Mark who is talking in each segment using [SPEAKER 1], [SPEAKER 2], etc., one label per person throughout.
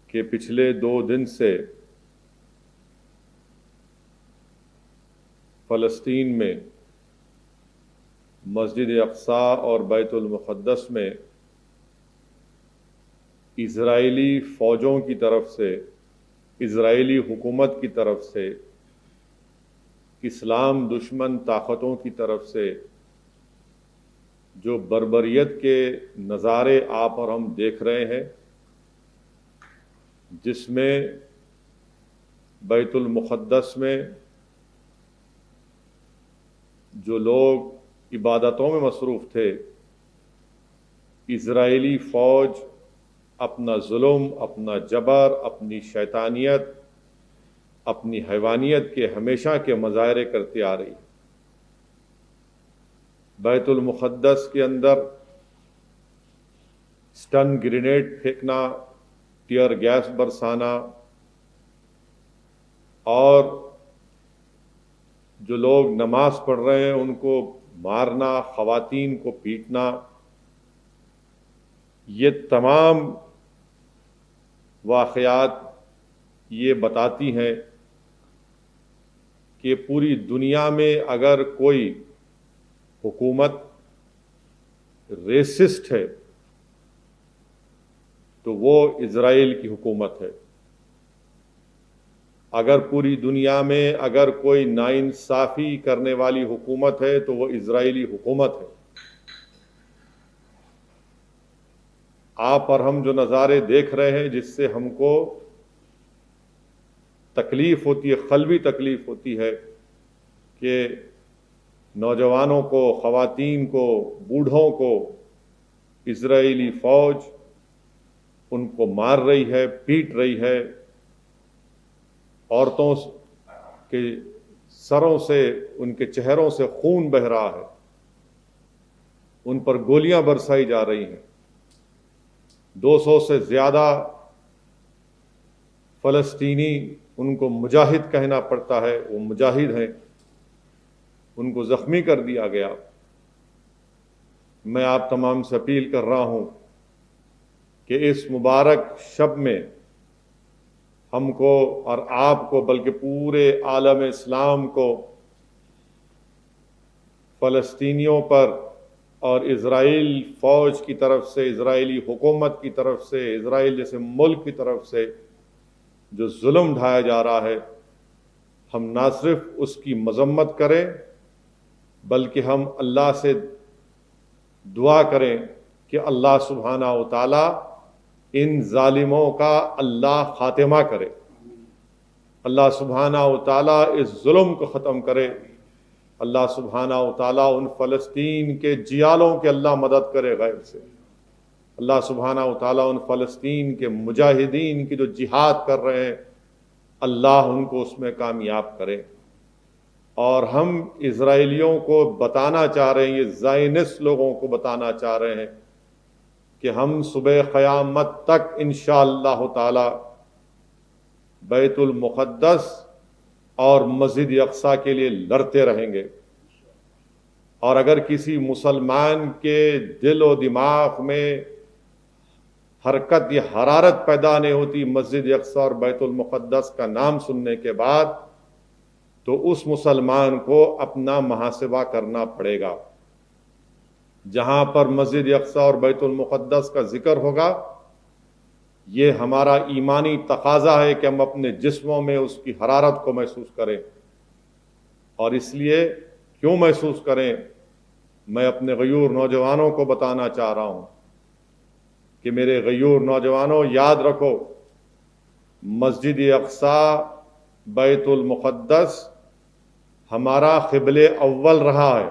[SPEAKER 1] کہ پچھلے 2 دن سے فلسطین میں مسجد اقصی اور بیت المقدس میں اسرائیلی فوجوں کی طرف سے، اسرائیلی حکومت کی طرف سے، اسلام دشمن طاقتوں کی طرف سے جو بربریت کے نظارے آپ اور ہم دیکھ رہے ہیں، جس میں بیت المقدس میں جو لوگ عبادتوں میں مصروف تھے، اسرائیلی فوج اپنا ظلم، اپنا جبر، اپنی شیطانیت، اپنی حیوانیت کے ہمیشہ کے مظاہرے کرتے آ رہی. بیت المقدس کے اندر اسٹن گرینیڈ پھینکنا، ٹیئر گیس برسانا، اور جو لوگ نماز پڑھ رہے ہیں ان کو مارنا، خواتین کو پیٹنا، یہ تمام واقعات یہ بتاتی ہیں کہ پوری دنیا میں اگر کوئی حکومت ریسسٹ ہے تو وہ اسرائیل کی حکومت ہے. اگر پوری دنیا میں اگر کوئی ناانصافی کرنے والی حکومت ہے تو وہ اسرائیلی حکومت ہے. آپ اور ہم جو نظارے دیکھ رہے ہیں، جس سے ہم کو تکلیف ہوتی ہے، قلبی تکلیف ہوتی ہے کہ نوجوانوں کو، خواتین کو، بوڑھوں کو اسرائیلی فوج ان کو مار رہی ہے، پیٹ رہی ہے، عورتوں کے سروں سے، ان کے چہروں سے خون بہہ رہا ہے، ان پر گولیاں برسائی جا رہی ہیں. 200 سے زیادہ فلسطینی، ان کو مجاہد کہنا پڑتا ہے، وہ مجاہد ہیں، ان کو زخمی کر دیا گیا. میں آپ تمام سے اپیل کر رہا ہوں کہ اس مبارک شب میں ہم کو اور آپ کو، بلکہ پورے عالم اسلام کو فلسطینیوں پر اور اسرائیل فوج کی طرف سے، اسرائیلی حکومت کی طرف سے، اسرائیل جیسے ملک کی طرف سے جو ظلم ڈھایا جا رہا ہے، ہم نہ صرف اس کی مذمت کریں بلکہ ہم اللہ سے دعا کریں کہ اللہ سبحانہ و تعالی ان ظالموں کا اللہ خاتمہ کرے، اللہ سبحانہ و تعالی اس ظلم کو ختم کرے، اللہ سبحانہ و تعالی ان فلسطین کے جیالوں کے اللہ مدد کرے غیب سے، اللہ سبحانہ و تعالی ان فلسطین کے مجاہدین کی جو جہاد کر رہے ہیں، اللہ ان کو اس میں کامیاب کرے. اور ہم اسرائیلیوں کو بتانا چاہ رہے ہیں، یہ زائنسٹ لوگوں کو بتانا چاہ رہے ہیں کہ ہم صبح قیامت تک انشاءاللہ تعالی بیت المقدس اور مسجد اقصی کے لیے لڑتے رہیں گے. اور اگر کسی مسلمان کے دل و دماغ میں حرکت یا حرارت پیدا نہیں ہوتی مسجد اقصی اور بیت المقدس کا نام سننے کے بعد، تو اس مسلمان کو اپنا محاسبہ کرنا پڑے گا. جہاں پر مسجد اقصی اور بیت المقدس کا ذکر ہوگا، یہ ہمارا ایمانی تقاضا ہے کہ ہم اپنے جسموں میں اس کی حرارت کو محسوس کریں. اور اس لیے کیوں محسوس کریں؟ میں اپنے غیور نوجوانوں کو بتانا چاہ رہا ہوں کہ میرے غیور نوجوانوں، یاد رکھو، مسجد اقصی، بیت المقدس ہمارا قبلہ اول رہا ہے.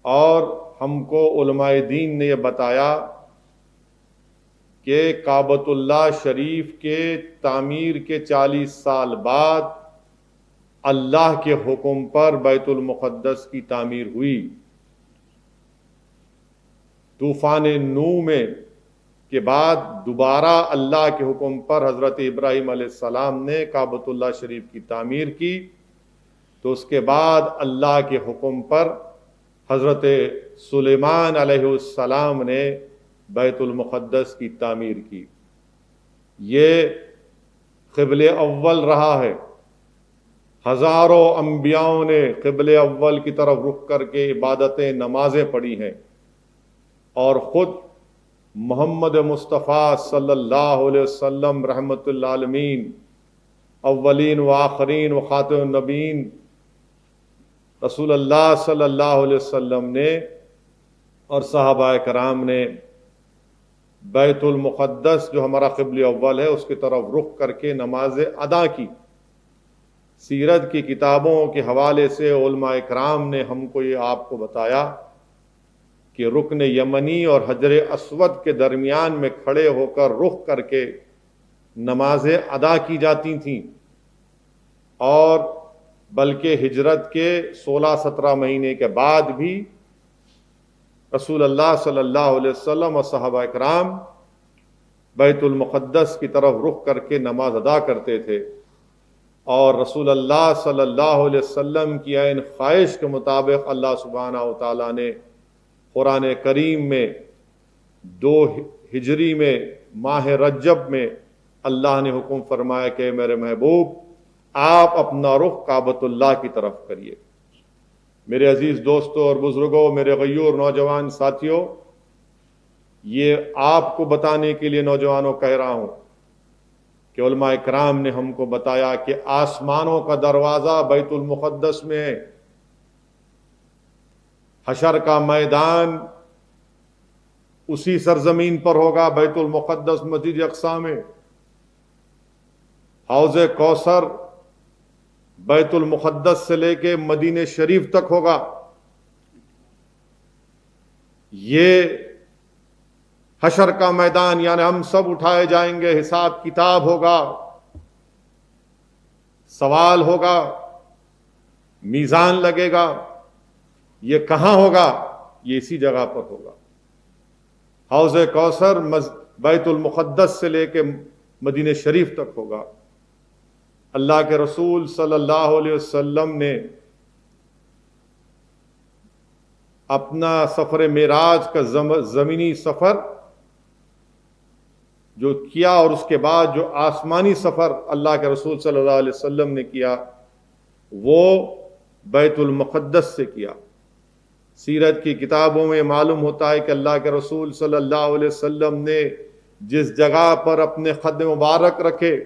[SPEAKER 1] اور ہم کو علماء دین نے یہ بتایا کہ کعبۃ اللہ شریف کے تعمیر کے 40 سال بعد اللہ کے حکم پر بیت المقدس کی تعمیر ہوئی. طوفان نوح میں کے بعد دوبارہ اللہ کے حکم پر حضرت ابراہیم علیہ السلام نے کعبۃ اللہ شریف کی تعمیر کی، تو اس کے بعد اللہ کے حکم پر حضرت سلیمان علیہ السلام نے بیت المقدس کی تعمیر کی. یہ قبل اول رہا ہے. ہزاروں انبیاؤں نے قبل اول کی طرف رخ کر کے عبادتیں نمازیں پڑھی ہیں، اور خود محمد مصطفیٰ صلی اللہ علیہ وسلم رحمت للعالمین، اولین و آخرین و خاتم النبیین رسول اللہ صلی اللہ علیہ وسلم نے اور صحابہ کرام نے بیت المقدس جو ہمارا قبل اول ہے اس کی طرف رخ کر کے نمازیں ادا کی. سیرت کی کتابوں کے حوالے سے علماء کرام نے ہم کو یہ آپ کو بتایا کہ رکن یمنی اور حجر اسود کے درمیان میں کھڑے ہو کر رخ کر کے نمازیں ادا کی جاتی تھیں، اور بلکہ ہجرت کے 16-17 مہینے کے بعد بھی رسول اللہ صلی اللہ علیہ وسلم اور صحابہ کرام بیت المقدس کی طرف رخ کر کے نماز ادا کرتے تھے. اور رسول اللہ صلی اللہ علیہ وسلم کی عین خواہش کے مطابق اللہ سبحانہ و تعالیٰ نے قرآن کریم میں 2 ہجری میں ماہ رجب میں اللہ نے حکم فرمایا کہ میرے محبوب آپ اپنا رخ کعبۃ اللہ کی طرف کریے. میرے عزیز دوستوں اور بزرگوں، میرے غیور نوجوان ساتھیوں، یہ آپ کو بتانے کے لیے نوجوانوں کہہ رہا ہوں کہ علماء کرام نے ہم کو بتایا کہ آسمانوں کا دروازہ بیت المقدس میں ہے، حشر کا میدان اسی سرزمین پر ہوگا، بیت المقدس مسجد اقصی میں. حوض کوثر بیت المقدس سے لے کے مدینہ شریف تک ہوگا. یہ حشر کا میدان، یعنی ہم سب اٹھائے جائیں گے، حساب کتاب ہوگا، سوال ہوگا، میزان لگے گا. یہ کہاں ہوگا؟ یہ اسی جگہ پر ہوگا. حوض کوثر بیت المقدس سے لے کے مدینہ شریف تک ہوگا. اللہ کے رسول صلی اللہ علیہ وسلم نے اپنا سفر معراج کا زمینی سفر جو کیا، اور اس کے بعد جو آسمانی سفر اللہ کے رسول صلی اللہ علیہ وسلم نے کیا، وہ بیت المقدس سے کیا. سیرت کی کتابوں میں معلوم ہوتا ہے کہ اللہ کے رسول صلی اللہ علیہ وسلم نے جس جگہ پر اپنے خد مبارک رکھے،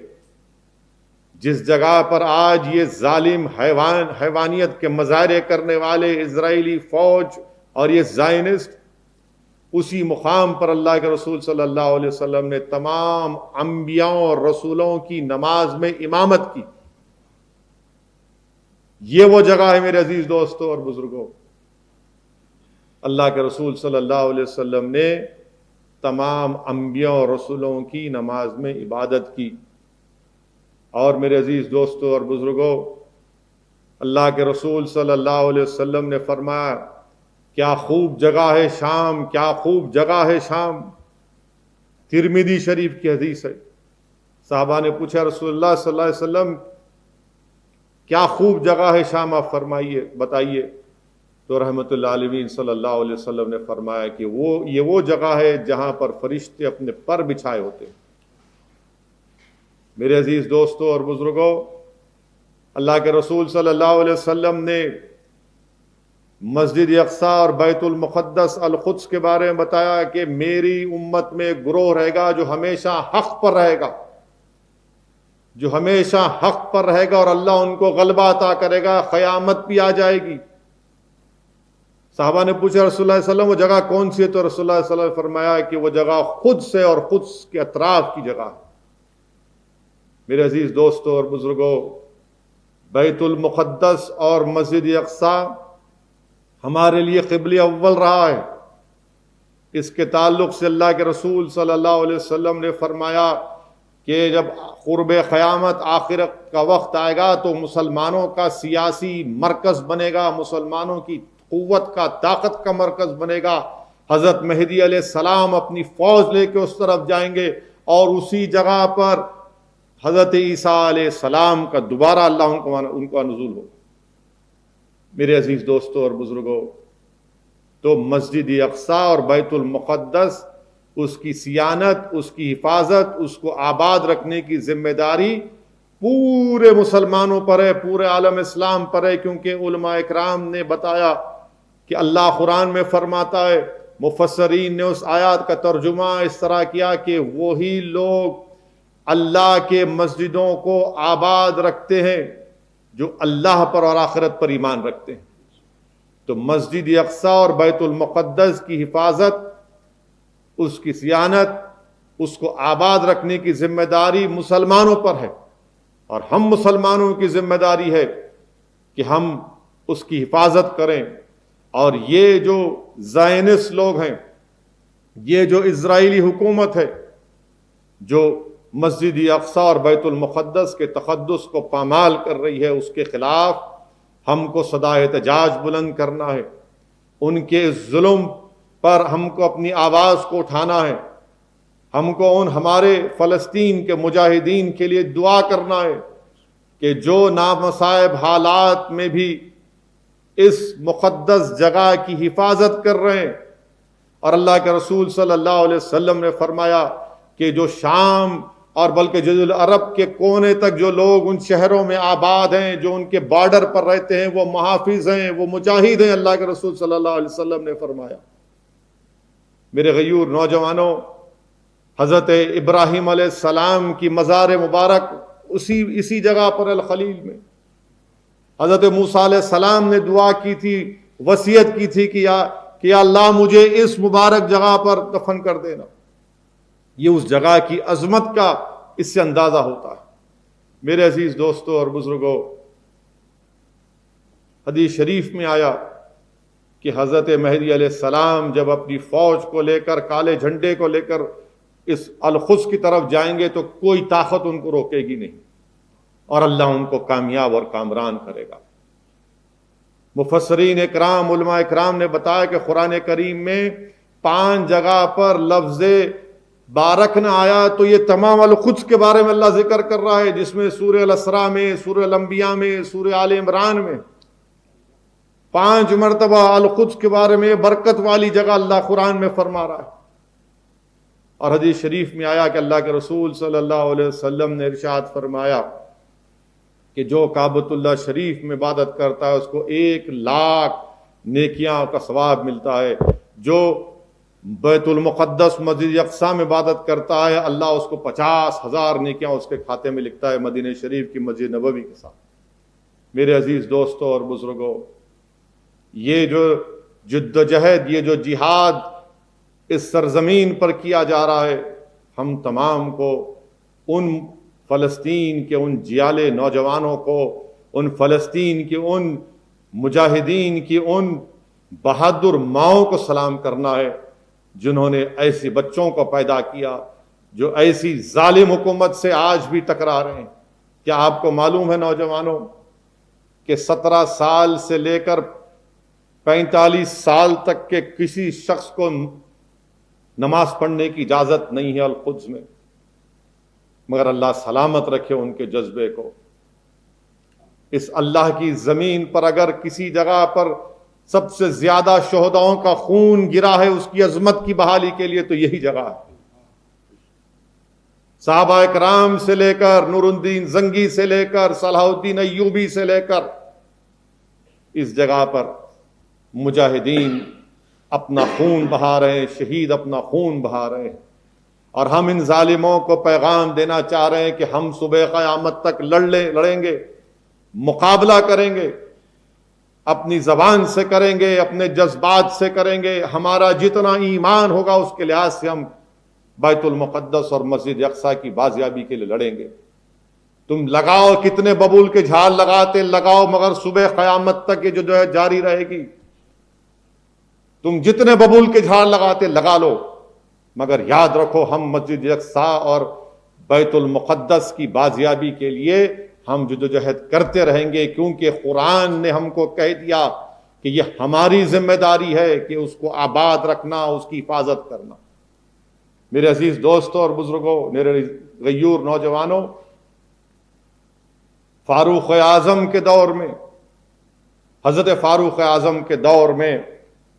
[SPEAKER 1] جس جگہ پر آج یہ ظالم حیوانیت کے مظاہرے کرنے والے اسرائیلی فوج اور یہ زائنسٹ، اسی مقام پر اللہ کے رسول صلی اللہ علیہ وسلم نے تمام انبیاءوں اور رسولوں کی نماز میں امامت کی. یہ وہ جگہ ہے میرے عزیز دوستوں اور بزرگوں. اللہ کے رسول صلی اللہ علیہ وسلم نے تمام انبیاء اور رسولوں کی نماز میں عبادت کی. اور میرے عزیز دوستوں اور بزرگوں، اللہ کے رسول صلی اللہ علیہ وسلم نے فرمایا، کیا خوب جگہ ہے شام، کیا خوب جگہ ہے شام. ترمذی شریف کی حدیث ہے. صحابہ نے پوچھا رسول اللہ صلی اللہ علیہ وسلم کیا خوب جگہ ہے شام، آپ فرمائیے، بتائیے. تو رحمت اللہ علیہ صلی اللہ علیہ وسلم نے فرمایا کہ یہ وہ جگہ ہے جہاں پر فرشتے اپنے پر بچھائے ہوتے. میرے عزیز دوستوں اور بزرگوں، اللہ کے رسول صلی اللہ علیہ وسلم نے مسجد اقصی اور بیت المقدس القدس کے بارے میں بتایا کہ میری امت میں گروہ رہے گا جو ہمیشہ حق پر رہے گا، جو ہمیشہ حق پر رہے گا، اور اللہ ان کو غلبہ عطا کرے گا، قیامت بھی آ جائے گی. صحابہ نے پوچھا رسول اللہ صلی اللہ علیہ وسلم وہ جگہ کون سی ہے؟ تو رسول اللہ صلی اللہ علیہ وسلم نے فرمایا کہ وہ جگہ خود سے اور خود کے اطراف کی جگہ ہے. میرے عزیز دوستوں اور بزرگوں، بیت المقدس اور مسجد اقصی ہمارے لیے قبلہ اول رہا ہے. اس کے تعلق سے اللہ کے رسول صلی اللہ علیہ وسلم نے فرمایا کہ جب قرب قیامت آخرت کا وقت آئے گا تو مسلمانوں کا سیاسی مرکز بنے گا، مسلمانوں کی قوت کا، طاقت کا مرکز بنے گا. حضرت مہدی علیہ السلام اپنی فوج لے کے اس طرف جائیں گے، اور اسی جگہ پر حضرت عیسیٰ علیہ السلام کا دوبارہ اللہ ان کا نزول ہو. میرے عزیز دوستوں اور بزرگوں، تو مسجد اقصی اور بیت المقدس اس کی صیانت، اس کی حفاظت، اس کو آباد رکھنے کی ذمہ داری پورے مسلمانوں پر ہے، پورے عالم اسلام پر ہے، کیونکہ علماء اکرام نے بتایا کہ اللہ قرآن میں فرماتا ہے، مفسرین نے اس آیات کا ترجمہ اس طرح کیا کہ وہی لوگ اللہ کے مسجدوں کو آباد رکھتے ہیں جو اللہ پر اور آخرت پر ایمان رکھتے ہیں۔ تو مسجد اقصی اور بیت المقدس کی حفاظت، اس کی صیانت، اس کو آباد رکھنے کی ذمہ داری مسلمانوں پر ہے، اور ہم مسلمانوں کی ذمہ داری ہے کہ ہم اس کی حفاظت کریں۔ اور یہ جو زائنسٹ لوگ ہیں، یہ جو اسرائیلی حکومت ہے جو مسجد اقصی اور بیت المقدس کے تقدس کو پامال کر رہی ہے، اس کے خلاف ہم کو صدائے احتجاج بلند کرنا ہے۔ ان کے ظلم پر ہم کو اپنی آواز کو اٹھانا ہے۔ ہم کو ہمارے فلسطین کے مجاہدین کے لیے دعا کرنا ہے کہ جو نامصائب حالات میں بھی اس مقدس جگہ کی حفاظت کر رہے ہیں، اور اللہ کے رسول صلی اللہ علیہ وسلم نے فرمایا کہ جو شام اور بلکہ جزیرۃ العرب کے کونے تک جو لوگ ان شہروں میں آباد ہیں، جو ان کے بارڈر پر رہتے ہیں، وہ محافظ ہیں، وہ مجاہد ہیں، اللہ کے رسول صلی اللہ علیہ وسلم نے فرمایا۔ میرے غیور نوجوانوں، حضرت ابراہیم علیہ السلام کی مزار مبارک اسی جگہ پر الخلیل میں، حضرت موسیٰ علیہ السلام نے دعا کی تھی، وصیت کی تھی کہ یا اللہ مجھے اس مبارک جگہ پر دفن کر دینا۔ یہ اس جگہ کی عظمت کا اس سے اندازہ ہوتا ہے۔ میرے عزیز دوستوں اور بزرگوں، حدیث شریف میں آیا کہ حضرت مہدی علیہ السلام جب اپنی فوج کو لے کر، کالے جھنڈے کو لے کر اس القدس کی طرف جائیں گے تو کوئی طاقت ان کو روکے گی نہیں، اور اللہ ان کو کامیاب اور کامران کرے گا۔ مفسرین اکرام، علماء اکرام نے بتایا کہ قرآن کریم میں 5 جگہ پر لفظ بارک نہ آیا تو یہ تمام القدس کے بارے میں اللہ ذکر کر رہا ہے، جس میں سورہ الاسراء میں، سورہ الانبیاء میں، سورہ آل عمران میں 5 مرتبہ القدس کے بارے میں برکت والی جگہ اللہ قرآن میں فرما رہا ہے۔ اور حدیث شریف میں آیا کہ اللہ کے رسول صلی اللہ علیہ وسلم نے ارشاد فرمایا کہ جو کعبۃ اللہ شریف میں عبادت کرتا ہے اس کو 1,00,000 نیکیاں کا ثواب ملتا ہے، جو بیت المقدس مسجد اقصی میں عبادت کرتا ہے اللہ اس کو 50,000 نیکیاں اس کے کھاتے میں لکھتا ہے، مدینہ شریف کی مسجد نبوی کے ساتھ۔ میرے عزیز دوستوں اور بزرگوں، یہ جو جد و جہد، یہ جو جہاد اس سرزمین پر کیا جا رہا ہے، ہم تمام کو ان فلسطین کے ان جیالے نوجوانوں کو، ان فلسطین کے ان مجاہدین کی ان بہادر ماؤں کو سلام کرنا ہے جنہوں نے ایسے بچوں کو پیدا کیا جو ایسی ظالم حکومت سے آج بھی ٹکرا رہے ہیں۔ کیا آپ کو معلوم ہے نوجوانوں کہ 17 سال سے لے کر 45 سال تک کے کسی شخص کو نماز پڑھنے کی اجازت نہیں ہے القدس میں، مگر اللہ سلامت رکھے ان کے جذبے کو۔ اس اللہ کی زمین پر اگر کسی جگہ پر سب سے زیادہ شہداؤں کا خون گرا ہے اس کی عظمت کی بحالی کے لیے تو یہی جگہ ہے۔ صحابہ اکرام سے لے کر، نور الدین زنگی سے لے کر، صلاح الدین ایوبی سے لے کر، اس جگہ پر مجاہدین اپنا خون بہا رہے ہیں، شہید اپنا خون بہا رہے ہیں، اور ہم ان ظالموں کو پیغام دینا چاہ رہے ہیں کہ ہم صبح قیامت تک لڑیں گے، مقابلہ کریں گے، اپنی زبان سے کریں گے، اپنے جذبات سے کریں گے، ہمارا جتنا ایمان ہوگا اس کے لحاظ سے ہم بیت المقدس اور مسجد اقصی کی بازیابی کے لیے لڑیں گے۔ تم لگاؤ، کتنے ببول کے جھاڑ لگاتے لگاؤ، مگر صبح قیامت تک یہ جو ہے جاری رہے گی۔ تم جتنے ببول کے جھاڑ لگاتے لگا لو، مگر یاد رکھو ہم مسجد اقصی اور بیت المقدس کی بازیابی کے لیے ہم جدوجہد کرتے رہیں گے، کیونکہ قرآن نے ہم کو کہہ دیا کہ یہ ہماری ذمہ داری ہے کہ اس کو آباد رکھنا، اس کی حفاظت کرنا۔ میرے عزیز دوستوں اور بزرگوں، میرے غیور نوجوانوں، فاروق اعظم کے دور میں، حضرت فاروق اعظم کے دور میں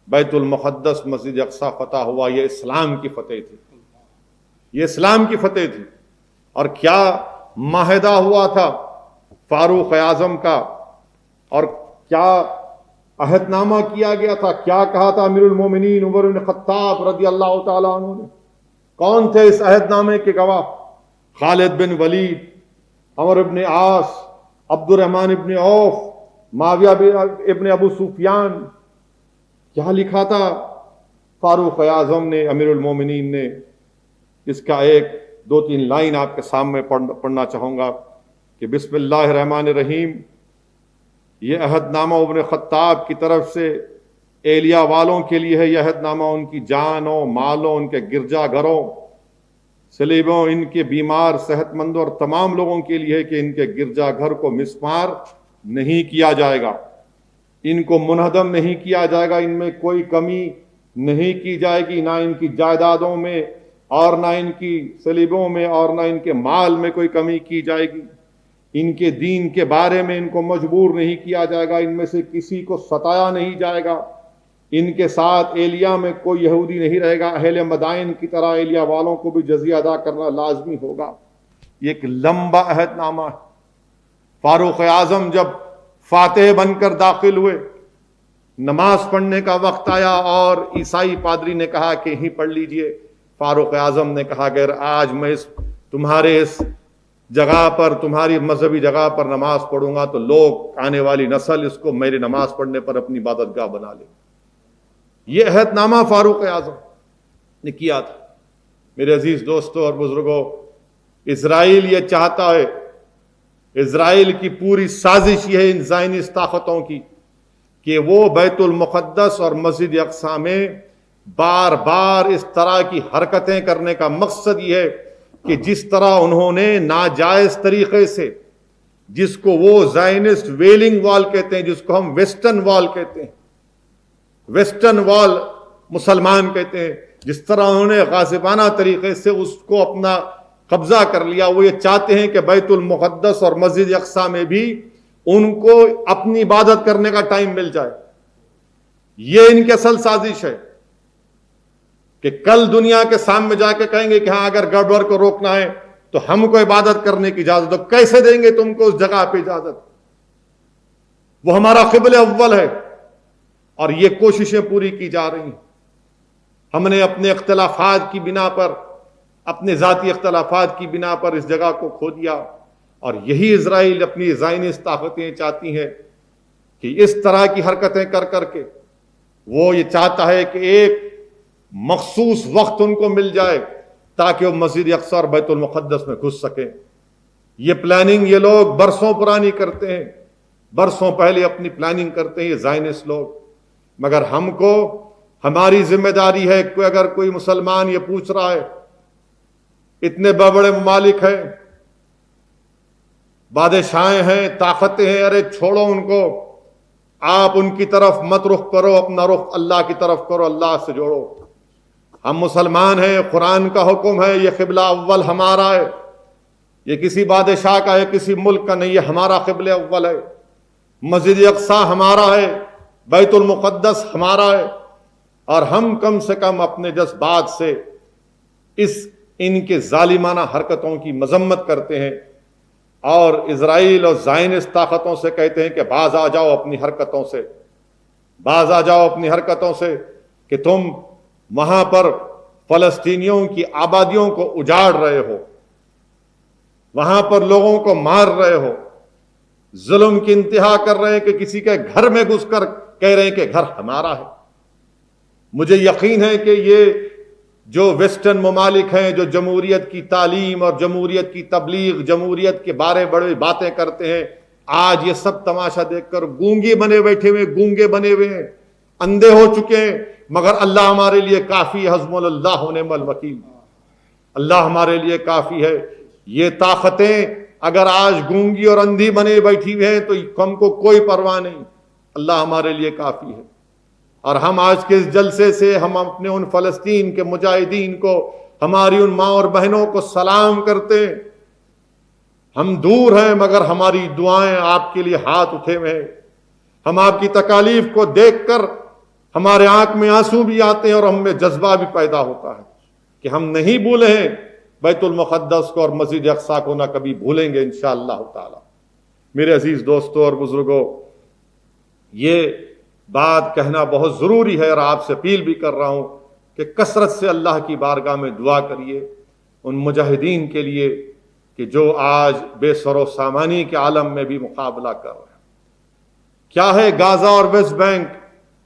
[SPEAKER 1] بیت المقدس مسجد اقصی فتح ہوا، یہ اسلام کی فتح تھی، یہ اسلام کی فتح تھی۔ اور کیا معاہدہ ہوا تھا فاروق اعظم کا، اور کیا عہد نامہ کیا گیا تھا، کیا کہا تھا امیر المومنین عمر بن خطاب رضی اللہ تعالیٰ عنہ نے؟ کون تھے اس عہد نامے کے گواہ؟ خالد بن ولید، عمر بن عاص، عبد الرحمن بن عوف، معاویہ ابن ابو سفیان۔ کیا لکھا تھا فاروق اعظم نے، امیر المومنین نے؟ اس کا ایک دو تین لائن آپ کے سامنے پڑھنا چاہوں گا کہ بسم اللہ الرحمن الرحیم، یہ عہد نامہ ابن خطاب کی طرف سے ایلیا والوں کے لیے ہے۔ یہ عہد نامہ ان کی جانوں، مالوں، ان کے گرجا گھروں، سلیبوں، ان کے بیمار، صحت مندوں اور تمام لوگوں کے لیے ہے کہ ان کے گرجا گھر کو مسمار نہیں کیا جائے گا، ان کو منہدم نہیں کیا جائے گا، ان میں کوئی کمی نہیں کی جائے گی، نہ ان کی جائیدادوں میں اور نہ ان کی سلیبوں میں اور نہ ان کے مال میں کوئی کمی کی جائے گی، ان کے دین کے بارے میں ان کو مجبور نہیں کیا جائے گا، ان میں سے کسی کو ستایا نہیں جائے گا، ان کے ساتھ ایلیا میں کوئی یہودی نہیں رہے گا، اہل مدائن کی طرح ایلیا والوں کو بھی جزیہ ادا کرنا لازمی ہوگا۔ یہ ایک لمبا عہد نامہ ہے۔ فاروق اعظم جب فاتح بن کر داخل ہوئے، نماز پڑھنے کا وقت آیا اور عیسائی پادری نے کہا کہ یہیں پڑھ لیجئے۔ فاروق اعظم نے کہا کہ آج میں تمہارے اس جگہ پر، تمہاری مذہبی جگہ پر نماز پڑھوں گا تو لوگ، آنے والی نسل اس کو میری نماز پڑھنے پر اپنی عبادت گاہ بنا لے۔ یہ عہد نامہ فاروق اعظم نے کیا تھا۔ میرے عزیز دوستوں اور بزرگوں، اسرائیل یہ چاہتا ہے، اسرائیل کی پوری سازش یہ ہے ان زائنسٹ طاقتوں کی کہ وہ بیت المقدس اور مسجد اقصی میں بار بار اس طرح کی حرکتیں کرنے کا مقصد یہ ہے کہ جس طرح انہوں نے ناجائز طریقے سے، جس کو وہ زائنسٹ ویلنگ وال کہتے ہیں، جس کو ہم ویسٹرن وال کہتے ہیں، ویسٹرن وال مسلمان کہتے ہیں، جس طرح انہوں نے غاصبانہ طریقے سے اس کو اپنا قبضہ کر لیا، وہ یہ چاہتے ہیں کہ بیت المقدس اور مسجد اقصی میں بھی ان کو اپنی عبادت کرنے کا ٹائم مل جائے۔ یہ ان کی اصل سازش ہے کہ کل دنیا کے سامنے جا کے کہیں گے کہ ہاں اگر گڑبڑ کو روکنا ہے تو ہم کو عبادت کرنے کی اجازت دو۔ کیسے دیں گے تم کو اس جگہ پہ اجازت؟ وہ ہمارا قبلہ اول ہے اور یہ کوششیں پوری کی جا رہی ہیں۔ ہم نے اپنے اختلافات کی بنا پر، اپنے ذاتی اختلافات کی بنا پر اس جگہ کو کھو دیا، اور یہی اسرائیل اپنی زائنسٹ طاقتیں چاہتی ہیں کہ اس طرح کی حرکتیں کر کر کے وہ یہ چاہتا ہے کہ ایک مخصوص وقت ان کو مل جائے تاکہ وہ مسجد اقصی اور بیت المقدس میں گھس سکیں۔ یہ پلاننگ یہ لوگ برسوں پرانی کرتے ہیں، برسوں پہلے اپنی پلاننگ کرتے ہیں یہ زائنسٹ لوگ۔ مگر ہم کو، ہماری ذمہ داری ہے کہ اگر کوئی مسلمان یہ پوچھ رہا ہے، اتنے بڑے ممالک ہیں، بادشاہیں ہیں، طاقتیں ہیں، ارے چھوڑو ان کو، آپ ان کی طرف مت رخ کرو، اپنا رخ اللہ کی طرف کرو، اللہ سے جوڑو۔ ہم مسلمان ہیں، قرآن کا حکم ہے، یہ قبلہ اول ہمارا ہے، یہ کسی بادشاہ کا ہے، کسی ملک کا نہیں، یہ ہمارا قبلہ اول ہے۔ مسجد اقصی ہمارا ہے، بیت المقدس ہمارا ہے، اور ہم کم سے کم اپنے جذبات سے ان کے ظالمانہ حرکتوں کی مذمت کرتے ہیں، اور اسرائیل اور زائنسٹ طاقتوں سے کہتے ہیں کہ باز آ جاؤ اپنی حرکتوں سے، باز آ جاؤ اپنی حرکتوں سے، کہ تم وہاں پر فلسطینیوں کی آبادیوں کو اجاڑ رہے ہو، وہاں پر لوگوں کو مار رہے ہو، ظلم کی انتہا کر رہے ہیں کہ کسی کے گھر میں گھس کر کہہ رہے ہیں کہ گھر ہمارا ہے۔ مجھے یقین ہے کہ یہ جو ویسٹرن ممالک ہیں، جو جمہوریت کی تعلیم اور جمہوریت کی تبلیغ، جمہوریت کے بارے بڑے باتیں کرتے ہیں، آج یہ سب تماشا دیکھ کر گونگے بنے بیٹھے ہوئے، گونگے بنے ہوئے ہیں، اندھے ہو چکے ہیں۔ مگر اللہ ہمارے لیے کافی ہے، حسبنا اللہ و نعم الوکیل، اللہ ہمارے لیے کافی ہے۔ یہ طاقتیں اگر آج گونگی اور اندھی بنے بیٹھی ہوئی ہیں تو ہم کو کوئی پرواہ نہیں، اللہ ہمارے لیے کافی ہے۔ اور ہم آج کے اس جلسے سے ہم اپنے ان فلسطین کے مجاہدین کو، ہماری ان ماں اور بہنوں کو سلام کرتے ہیں۔ ہم دور ہیں مگر ہماری دعائیں آپ کے لیے ہاتھ اٹھے ہوئے ہیں۔ ہم آپ کی تکالیف کو دیکھ کر ہمارے آنکھ میں آنسو بھی آتے ہیں اور ہم میں جذبہ بھی پیدا ہوتا ہے کہ ہم نہیں بھولے ہیں بیت المقدس کو اور مسجد اقصی کو، نہ کبھی بھولیں گے انشاءاللہ تعالی۔ میرے عزیز دوستوں اور بزرگوں، یہ بات کہنا بہت ضروری ہے اور آپ سے اپیل بھی کر رہا ہوں کہ کثرت سے اللہ کی بارگاہ میں دعا کریے ان مجاہدین کے لیے کہ جو آج بے سر و سامانی کے عالم میں بھی مقابلہ کر رہے ہیں۔ کیا ہے غازہ اور ویسٹ بینک؟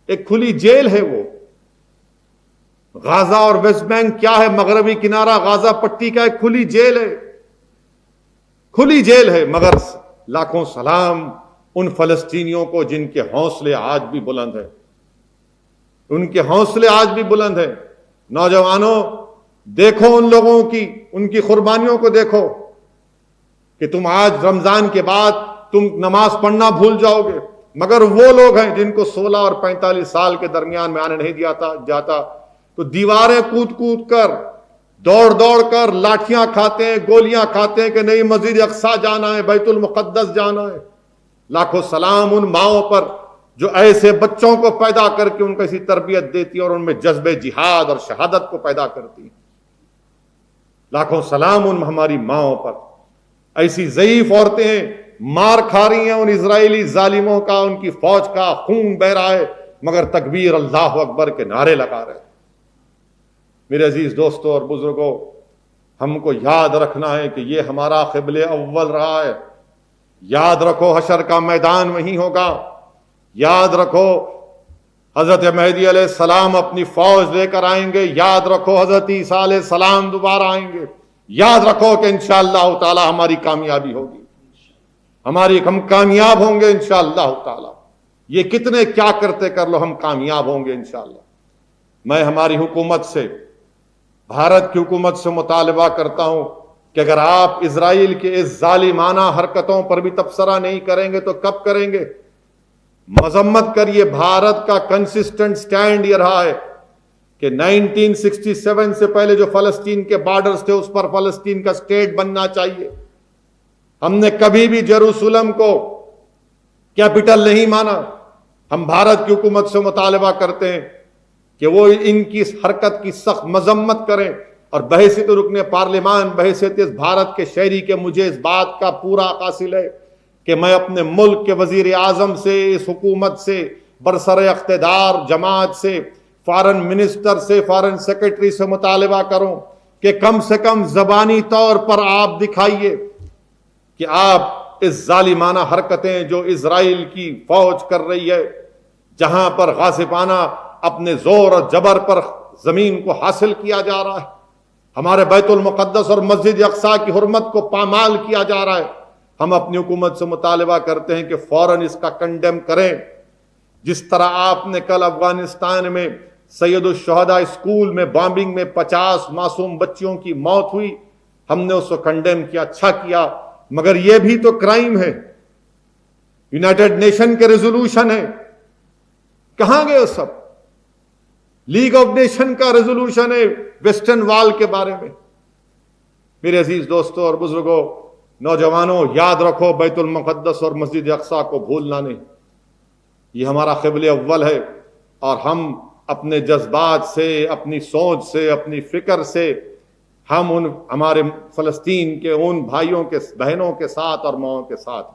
[SPEAKER 1] ایک کھلی جیل ہے وہ۔ غازہ اور ویسٹ بینک کیا ہے؟ مغربی کنارہ غازہ پٹی کا ایک کھلی جیل ہے، کھلی جیل ہے۔ مگر لاکھوں سلام ان فلسطینیوں کو جن کے حوصلے آج بھی بلند ہیں، ان کے حوصلے آج بھی بلند ہیں۔ نوجوانوں، دیکھو ان لوگوں کی، ان کی قربانیوں کو دیکھو کہ تم آج رمضان کے بعد تم نماز پڑھنا بھول جاؤ گے، مگر وہ لوگ ہیں جن کو 16 اور 45 سال کے درمیان میں آنے نہیں دیا جاتا، تو دیواریں کود کود کر، دوڑ دوڑ کر لاٹھیاں کھاتے ہیں، گولیاں کھاتے ہیں کہ نہیں مسجد اقصی جانا ہے، بیت المقدس جانا ہے۔ لاکھوں سلام ان ماؤں پر جو ایسے بچوں کو پیدا کر کے ان کو ایسی تربیت دیتی اور ان میں جذبہ جہاد اور شہادت کو پیدا کرتی۔ لاکھوں سلام ان ہماری ماؤں پر۔ ایسی ضعیف عورتیں ہیں، مار کھا رہی ہیں ان اسرائیلی ظالموں کا، ان کی فوج کا خون بہ رہا ہے، مگر تکبیر اللہ اکبر کے نعرے لگا رہے ہیں۔ میرے عزیز دوستوں اور بزرگوں، ہم کو یاد رکھنا ہے کہ یہ ہمارا قبلہ اول رہا ہے۔ یاد رکھو حشر کا میدان وہیں ہوگا۔ یاد رکھو حضرت مہدی علیہ السلام اپنی فوج لے کر آئیں گے۔ یاد رکھو حضرت عیسیٰ علیہ السلام دوبارہ آئیں گے۔ یاد رکھو کہ انشاءاللہ تعالی ہماری کامیابی ہوگی، ہم کامیاب ہوں گے انشاءاللہ تعالی۔ یہ کتنے کیا کرتے کر لو، ہم کامیاب ہوں گے انشاءاللہ۔ میں ہماری حکومت سے، بھارت کی حکومت سے مطالبہ کرتا ہوں کہ اگر آپ اسرائیل کے اس ظالمانہ حرکتوں پر بھی تبصرہ نہیں کریں گے تو کب کریں گے؟ مذمت کریے۔ بھارت کا کنسسٹنٹ سٹینڈ یہ رہا ہے کہ 1967 سے پہلے جو فلسطین کے بارڈرز تھے اس پر فلسطین کا سٹیٹ بننا چاہیے۔ ہم نے کبھی بھی جیروسلم کو کیپٹل نہیں مانا۔ ہم بھارت کی حکومت سے مطالبہ کرتے ہیں کہ وہ ان کی اس حرکت کی سخت مذمت کریں، اور بحیثیت رکن پارلیمان، بحیثیت اس بھارت کے شہری کے مجھے اس بات کا پورا حاصل ہے کہ میں اپنے ملک کے وزیر اعظم سے، اس حکومت سے، برسر اقتدار جماعت سے، فارن منسٹر سے، فارن سیکرٹری سے مطالبہ کروں کہ کم سے کم زبانی طور پر آپ دکھائیے کہ آپ اس ظالمانہ حرکتیں جو اسرائیل کی فوج کر رہی ہے، جہاں پر غاصبانہ اپنے زور اور جبر پر زمین کو حاصل کیا جا رہا ہے، ہمارے بیت المقدس اور مسجد اقصی کی حرمت کو پامال کیا جا رہا ہے، ہم اپنی حکومت سے مطالبہ کرتے ہیں کہ فوراً اس کا کنڈیم کریں۔ جس طرح آپ نے کل افغانستان میں سید الشہداء اسکول میں بامبنگ میں 50 معصوم بچیوں کی موت ہوئی، ہم نے اس کو کنڈیم کیا، اچھا کیا، مگر یہ بھی تو کرائم ہے، یونائٹڈ نیشن کے ریزولوشن ہے، کہاں گئے وہ سب؟ لیگ آف نیشن کا ریزولوشن ہے ویسٹرن وال کے بارے میں۔ میرے عزیز دوستوں اور بزرگوں، نوجوانوں، یاد رکھو بیت المقدس اور مسجد اقصی کو بھولنا نہیں۔ یہ ہمارا قبلہ اول ہے، اور ہم اپنے جذبات سے، اپنی سوچ سے، اپنی فکر سے ہم ہمارے فلسطین کے ان بھائیوں کے، بہنوں کے ساتھ اور ماؤں کے ساتھ